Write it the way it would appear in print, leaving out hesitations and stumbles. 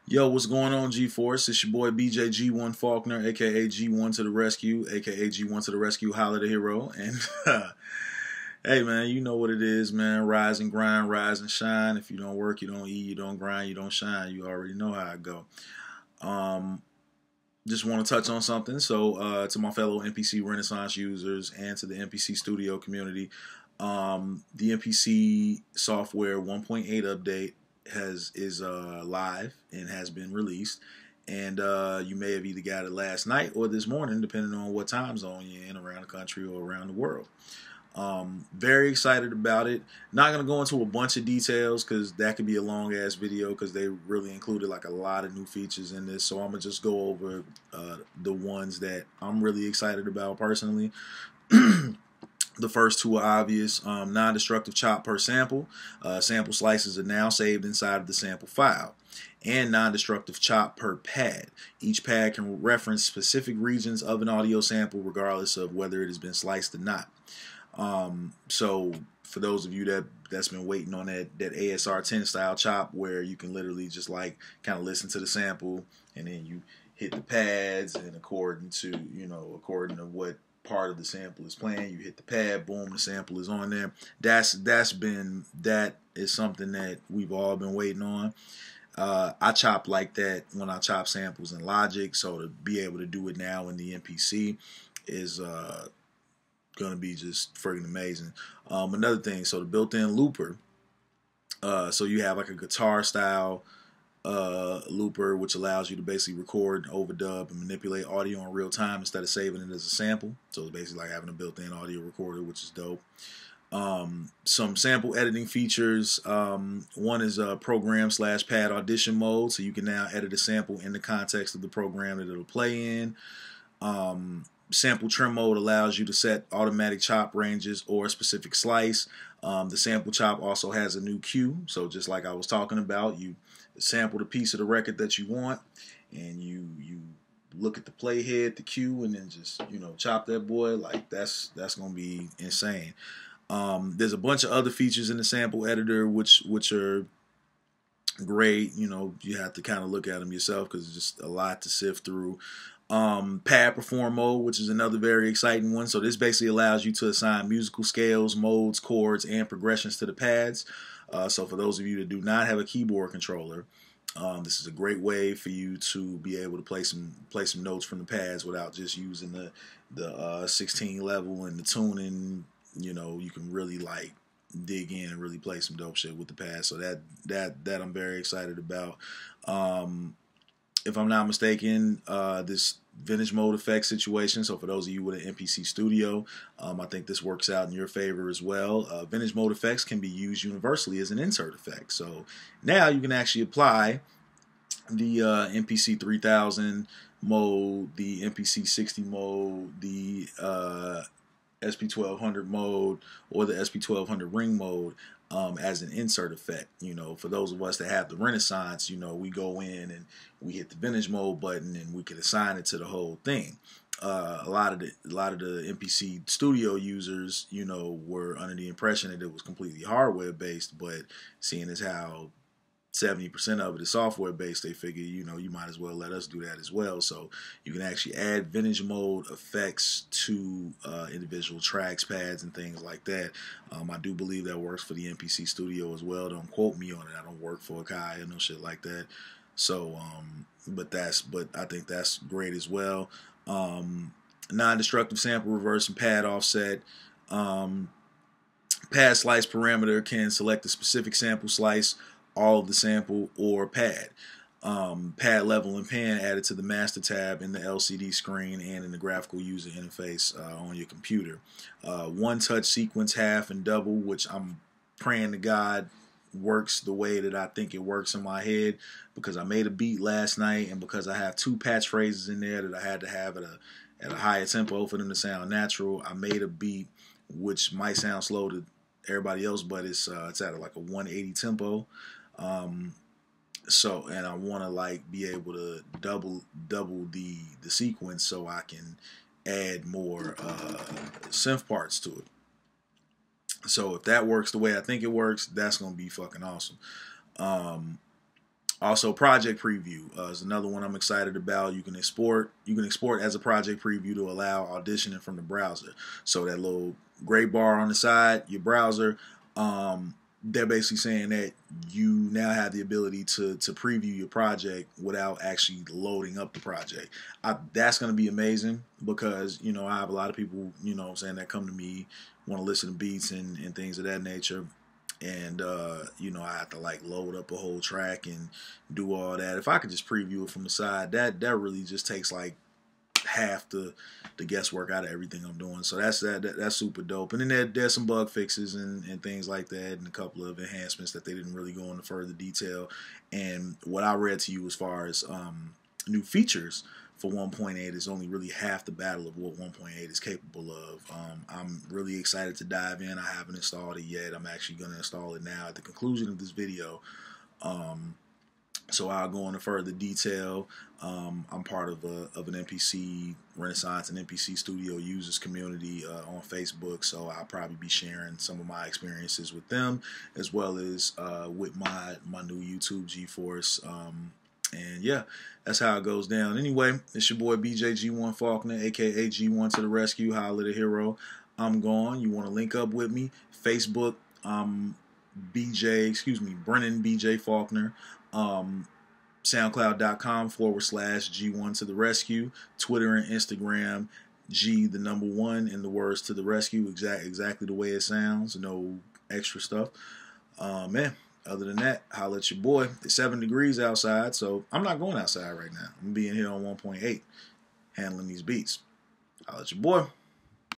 Yo, what's going on, G-Force? It's your boy BJ G1 Faulkner, aka G1 to the rescue, aka G1 to the rescue, holla the hero. And hey, man, you know what it is, man. Rise and grind, rise and shine. If you don't work, you don't eat, you don't grind, you don't shine. You already know how I go. Um, just want to touch on something. So, to my fellow MPC Renaissance users and to the MPC Studio community, the MPC Software 1.8 update is live and has been released, and you may have either got it last night or this morning, depending on what time zone you're in around the country or around the world. Very excited about it. Not gonna go into a bunch of details because that could be a long ass video because they really included like a lot of new features in this. So I'm gonna just go over the ones that I'm really excited about personally. The first two are obvious. Non-destructive chop per sample. Sample slices are now saved inside of the sample file. And non-destructive chop per pad. Each pad can reference specific regions of an audio sample regardless of whether it has been sliced or not. So for those of you that's been waiting on that ASR 10 style chop where you can literally just like kind of listen to the sample and then you hit the pads and according to what part of the sample is playing, you hit the pad, boom, the sample is on there. That is something that we've all been waiting on. I chop like that when I chop samples in Logic, so to be able to do it now in the MPC is gonna be just friggin' amazing. Another thing, so the built-in looper, so you have like a guitar style looper, which allows you to basically record, overdub, and manipulate audio in real time instead of saving it as a sample. So it's basically like having a built-in audio recorder, which is dope. Some sample editing features. One is program/pad audition mode, so you can now edit a sample in the context of the program that it'll play in. Sample trim mode allows you to set automatic chop ranges or a specific slice. The sample chop also has a new cue, so just like I was talking about, you sample the piece of the record that you want, and you look at the playhead, the cue, and then just chop that boy. Like that's gonna be insane. There's a bunch of other features in the sample editor which are great. You have to kind of look at them yourself because it's just a lot to sift through. Pad perform mode, which is another very exciting one. So this basically allows you to assign musical scales, modes, chords, and progressions to the pads. So for those of you that do not have a keyboard controller, this is a great way for you to be able to play some notes from the pads without just using the 16 level and the tuning. You can really like dig in and really play some dope shit with the pads. So that I'm very excited about. If I'm not mistaken, this vintage mode effect situation, so for those of you with an MPC Studio, I think this works out in your favor as well. Vintage mode effects can be used universally as an insert effect. So now you can actually apply the MPC 3000 mode, the MPC 60 mode, the SP1200 mode, or the SP1200 ring mode as an insert effect. For those of us that have the Renaissance, we go in and we hit the vintage mode button and we can assign it to the whole thing. A lot of the MPC Studio users, were under the impression that it was completely hardware based, but seeing as how 70% of it is software based, they figure you might as well let us do that as well. So you can actually add vintage mode effects to individual tracks, pads, and things like that. I do believe that works for the MPC Studio as well. Don't quote me on it. I don't work for Akai or no shit like that. So but I think that's great as well. Non-destructive sample reverse and pad offset. Pad slice parameter can select a specific sample slice, all of the sample, or pad. Pad level and pan added to the master tab in the LCD screen and in the graphical user interface on your computer. One touch sequence, half and double, which I'm praying to God works the way that I think it works in my head, because I made a beat last night and because I have two patch phrases in there that I had to have at a higher tempo for them to sound natural. I made a beat which might sound slow to everybody else, but it's at like a 180 tempo. So, and I want to like be able to double the sequence so I can add more synth parts to it. So if that works the way I think it works, that's gonna be fucking awesome. Also, project preview is another one I'm excited about. You can export as a project preview to allow auditioning from the browser. So that little gray bar on the side, your browser, they're basically saying that you now have the ability to preview your project without actually loading up the project. That's going to be amazing because, you know, I have a lot of people, you know what I'm saying, that come to me, want to listen to beats and things of that nature. And, you know, I have to like load up a whole track and do all that. If I could just preview it from the side, that really just takes like half the guesswork out of everything I'm doing. So that's super dope. And then there's some bug fixes and things like that, and a couple of enhancements that they didn't really go into further detail. And what I read to you as far as new features for 1.8 is only really half the battle of what 1.8 is capable of. I'm really excited to dive in. I haven't installed it yet. I'm actually going to install it now at the conclusion of this video. So I'll go into further detail. I'm part of an MPC Renaissance and MPC Studio users community on Facebook, so I'll probably be sharing some of my experiences with them, as well as with my new YouTube GeForce. And yeah, that's how it goes down. Anyway, it's your boy BJ G1 Faulkner, aka G1 to the rescue. Holla the hero. I'm gone. You want to link up with me? Facebook, Brennan BJ Faulkner. SoundCloud.com/G1 to the rescue. Twitter and Instagram, G1 in the words to the rescue. Exactly the way it sounds. No extra stuff. Man. Other than that, holla at your boy. It's 7 degrees outside, so I'm not going outside right now. I'm being here on 1.8, handling these beats. Holla at your boy.